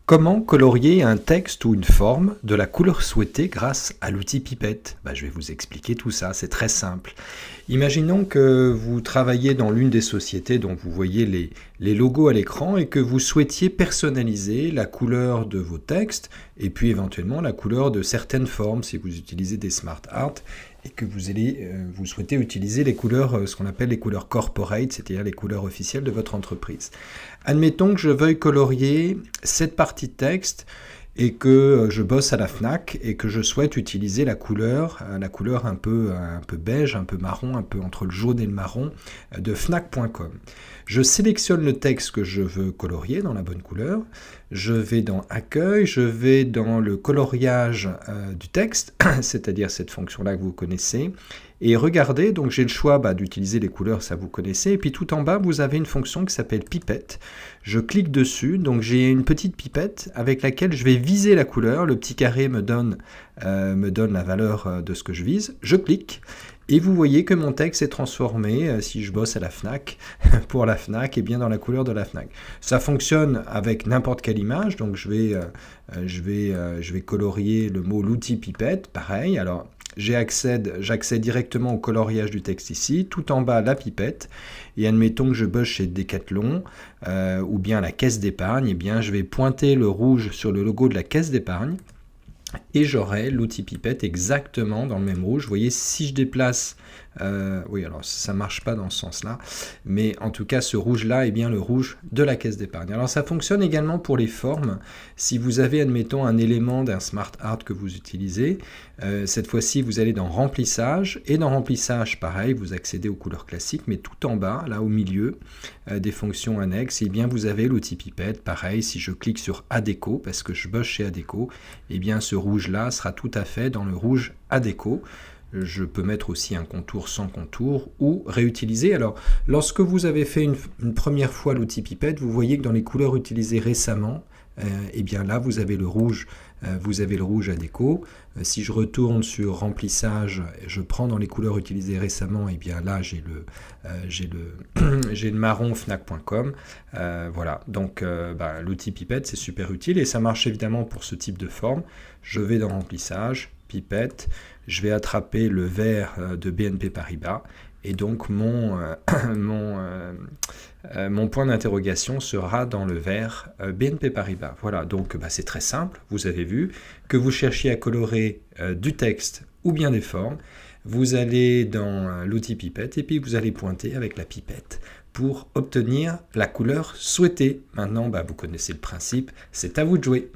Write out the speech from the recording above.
Comment colorier un texte ou une forme de la couleur souhaitée grâce à l'outil Pipette? Je vais vous expliquer tout ça, c'est très simple. Imaginons que vous travaillez dans l'une des sociétés dont vous voyez les logos à l'écran et que vous souhaitiez personnaliser la couleur de vos textes et puis éventuellement la couleur de certaines formes si vous utilisez des smart art et que vous souhaitez utiliser les couleurs, ce qu'on appelle les couleurs corporate, c'est-à-dire les couleurs officielles de votre entreprise. Admettons que je veuille colorier cette partie de texte et que je bosse à la Fnac et que je souhaite utiliser la couleur un peu beige, un peu marron, un peu entre le jaune et le marron de Fnac.com. Je sélectionne le texte que je veux colorier dans la bonne couleur, je vais dans Accueil, je vais dans le coloriage du texte, c'est-à-dire cette fonction-là que vous connaissez, et regardez, donc j'ai le choix d'utiliser les couleurs, ça vous connaissez, et puis tout en bas, vous avez une fonction qui s'appelle pipette. Je clique dessus, donc j'ai une petite pipette avec laquelle je vais viser la couleur, le petit carré me donne la valeur de ce que je vise, je clique, et vous voyez que mon texte est transformé, si je bosse à la Fnac, pour la Fnac, et bien dans la couleur de la Fnac. Ça fonctionne avec n'importe quelle image, donc je vais colorier le mot l'outil pipette, pareil, alors j'accède directement au coloriage du texte ici, tout en bas la pipette, et admettons que je bosse chez Decathlon ou bien la caisse d'épargne, et bien je vais pointer le rouge sur le logo de la caisse d'épargne, et j'aurai l'outil pipette exactement dans le même rouge. Vous voyez, si je déplace, oui, alors ça ne marche pas dans ce sens-là, mais en tout cas, ce rouge-là est bien le rouge de la caisse d'épargne. Alors ça fonctionne également pour les formes. Si vous avez, admettons, un élément d'un smart art que vous utilisez, cette fois-ci, vous allez dans Remplissage, et dans Remplissage, pareil, vous accédez aux couleurs classiques, mais tout en bas, là au milieu, des fonctions annexes, et bien vous avez l'outil pipette. Pareil, si je clique sur Adéco, parce que je bosse chez Adéco, et bien ce rouge-là sera tout à fait dans le rouge Adéco. Je peux mettre aussi un contour sans contour ou réutiliser. Alors, lorsque vous avez fait une première fois l'outil pipette, vous voyez que dans les couleurs utilisées récemment, et bien là, vous avez le rouge Adéco. Si je retourne sur Remplissage, je prends dans les couleurs utilisées récemment, et bien là, j'ai le marron Fnac.com. Voilà, donc l'outil pipette, c'est super utile et ça marche évidemment pour ce type de forme. Je vais dans Remplissage, pipette, je vais attraper le vert de BNP Paribas et donc mon point d'interrogation sera dans le vert BNP Paribas. Voilà, donc c'est très simple, vous avez vu, que vous cherchiez à colorer du texte ou bien des formes, vous allez dans l'outil pipette et puis vous allez pointer avec la pipette pour obtenir la couleur souhaitée. Maintenant, vous connaissez le principe, c'est à vous de jouer.